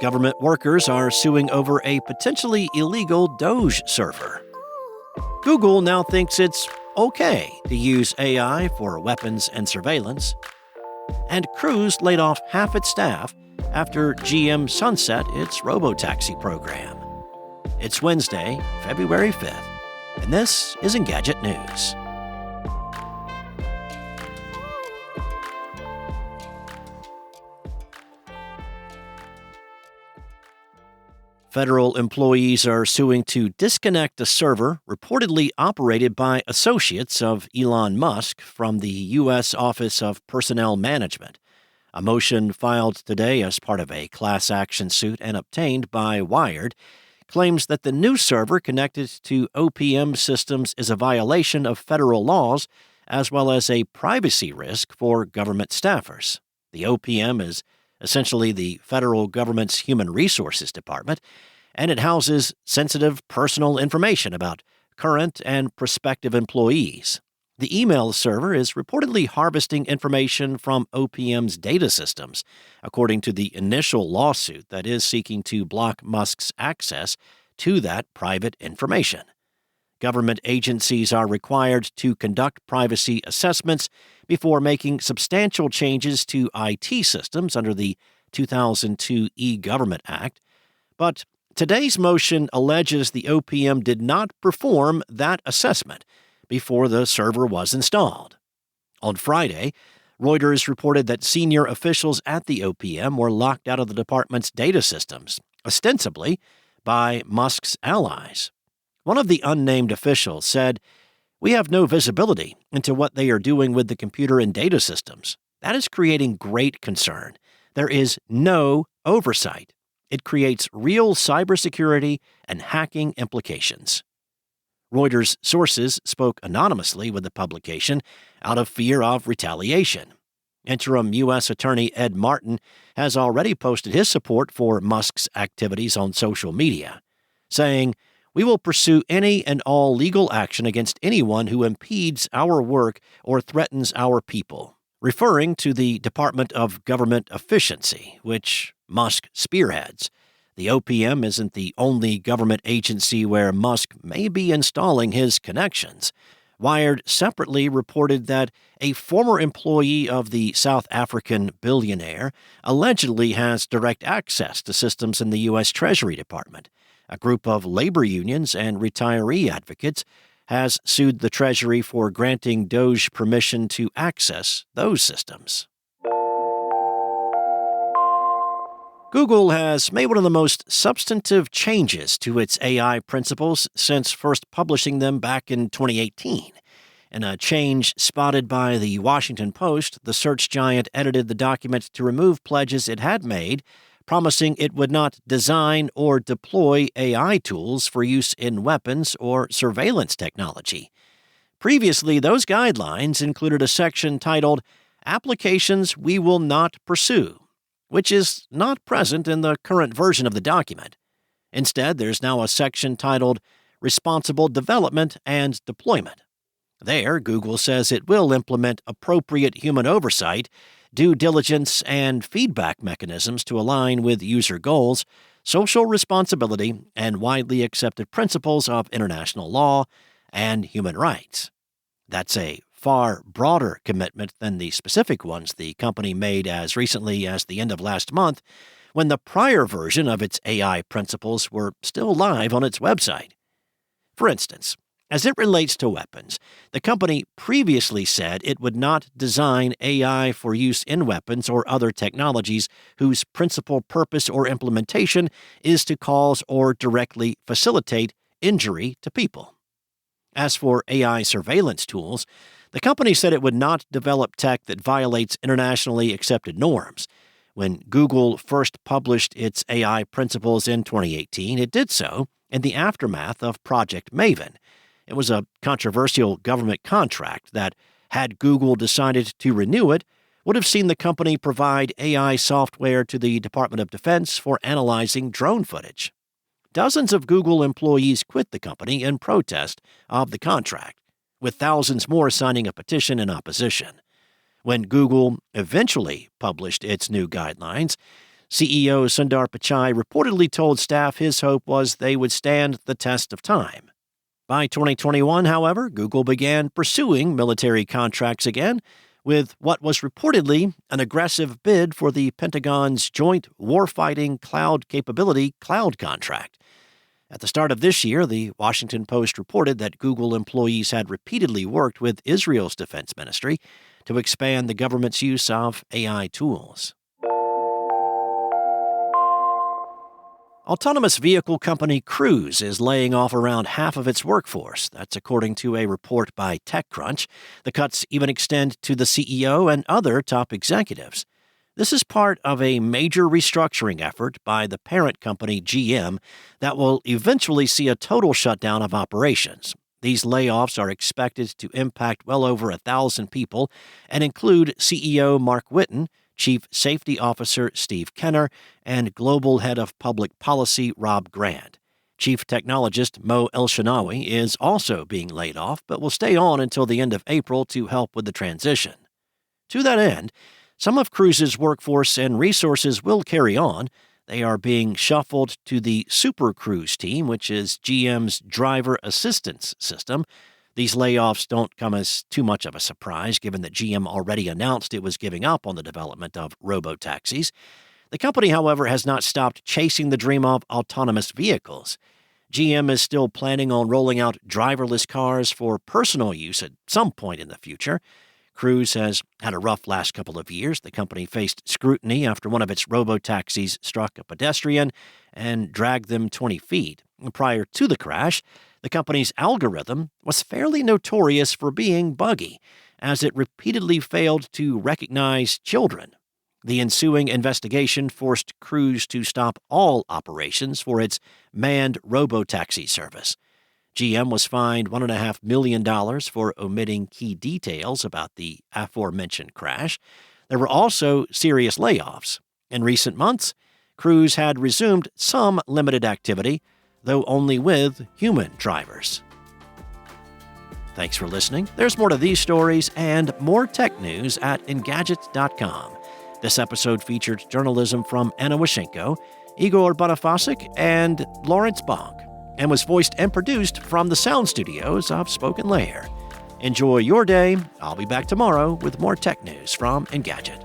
Government workers are suing over a potentially illegal DOGE server. Google now thinks it's okay to use AI for weapons and surveillance. And Cruise laid off half its staff after GM sunset its robotaxi program. It's Wednesday, February 5th, and this is Engadget News. Federal employees are suing to disconnect a server reportedly operated by associates of Elon Musk from the U.S. Office of Personnel Management. A motion filed today as part of a class action suit and obtained by Wired claims that the new server connected to OPM systems is a violation of federal laws as well as a privacy risk for government staffers. The OPM is essentially the federal government's Human Resources Department, and it houses sensitive personal information about current and prospective employees. The email server is reportedly harvesting information from OPM's data systems, according to the initial lawsuit that is seeking to block Musk's access to that private information. Government agencies are required to conduct privacy assessments before making substantial changes to IT systems under the 2002 E-Government Act. But today's motion alleges the OPM did not perform that assessment before the server was installed. On Friday, Reuters reported that senior officials at the OPM were locked out of the department's data systems, ostensibly by Musk's allies. One of the unnamed officials said, "We have no visibility into what they are doing with the computer and data systems. That is creating great concern. There is no oversight. It creates real cybersecurity and hacking implications." Reuters sources spoke anonymously with the publication out of fear of retaliation. Interim U.S. Attorney Ed Martin has already posted his support for Musk's activities on social media, saying, "We will pursue any and all legal action against anyone who impedes our work or threatens our people," referring to the Department of Government Efficiency, which Musk spearheads. The OPM isn't the only government agency where Musk may be installing his connections. Wired separately reported that a former employee of the South African billionaire allegedly has direct access to systems in the U.S. Treasury Department. A group of labor unions and retiree advocates has sued the Treasury for granting DOGE permission to access those systems. Google has made one of the most substantive changes to its AI principles since first publishing them back in 2018. In a change spotted by the Washington Post, the search giant edited the document to remove pledges it had made, promising it would not design or deploy AI tools for use in weapons or surveillance technology. Previously, those guidelines included a section titled "Applications We Will Not Pursue," which is not present in the current version of the document. Instead, there's now a section titled Responsible Development and Deployment. There, Google says it will implement appropriate human oversight, due diligence, and feedback mechanisms to align with user goals, social responsibility, and widely accepted principles of international law and human rights. That's a far broader commitment than the specific ones the company made as recently as the end of last month, when the prior version of its AI principles were still live on its website. For instance, as it relates to weapons, the company previously said it would not design AI for use in weapons or other technologies whose principal purpose or implementation is to cause or directly facilitate injury to people. As for AI surveillance tools, the company said it would not develop tech that violates internationally accepted norms. When Google first published its AI principles in 2018, it did so in the aftermath of Project Maven. It was a controversial government contract that, had Google decided to renew it, would have seen the company provide AI software to the Department of Defense for analyzing drone footage. Dozens of Google employees quit the company in protest of the contract, with thousands more signing a petition in opposition. When Google eventually published its new guidelines, CEO Sundar Pichai reportedly told staff his hope was they would stand the test of time. By 2021, however, Google began pursuing military contracts again, with what was reportedly an aggressive bid for the Pentagon's Joint Warfighting Cloud Capability cloud contract. At the start of this year, the Washington Post reported that Google employees had repeatedly worked with Israel's defense ministry to expand the government's use of AI tools. Autonomous vehicle company Cruise is laying off around half of its workforce. That's according to a report by TechCrunch. The cuts even extend to the CEO and other top executives. This is part of a major restructuring effort by the parent company GM that will eventually see a total shutdown of operations. These layoffs are expected to impact well over 1,000 people and include CEO Mark Whitten, Chief Safety Officer Steve Kenner, and Global Head of Public Policy Rob Grant. Chief Technologist Mo Elshenawi is also being laid off, but will stay on until the end of April to help with the transition. To that end, some of Cruise's workforce and resources will carry on. They are being shuffled to the Super Cruise team, which is GM's driver assistance system. These layoffs don't come as too much of a surprise, given that GM already announced it was giving up on the development of robotaxis. The company, however, has not stopped chasing the dream of autonomous vehicles. GM is still planning on rolling out driverless cars for personal use at some point in the future. Cruise has had a rough last couple of years. The company faced scrutiny after one of its robotaxis struck a pedestrian and dragged them 20 feet. Prior to the crash, the company's algorithm was fairly notorious for being buggy, as it repeatedly failed to recognize children. The ensuing investigation forced Cruise to stop all operations for its manned robotaxi service. GM was fined $1.5 million for omitting key details about the aforementioned crash. There were also serious layoffs. In recent months, Cruise had resumed some limited activity, though only with human drivers. Thanks for listening. There's more to these stories and more tech news at Engadget.com. This episode featured journalism from Anna Washenko, Igor Bonifasic, and Lawrence Bonk, and was voiced and produced from the sound studios of Spoken Layer. Enjoy your day. I'll be back tomorrow with more tech news from Engadget.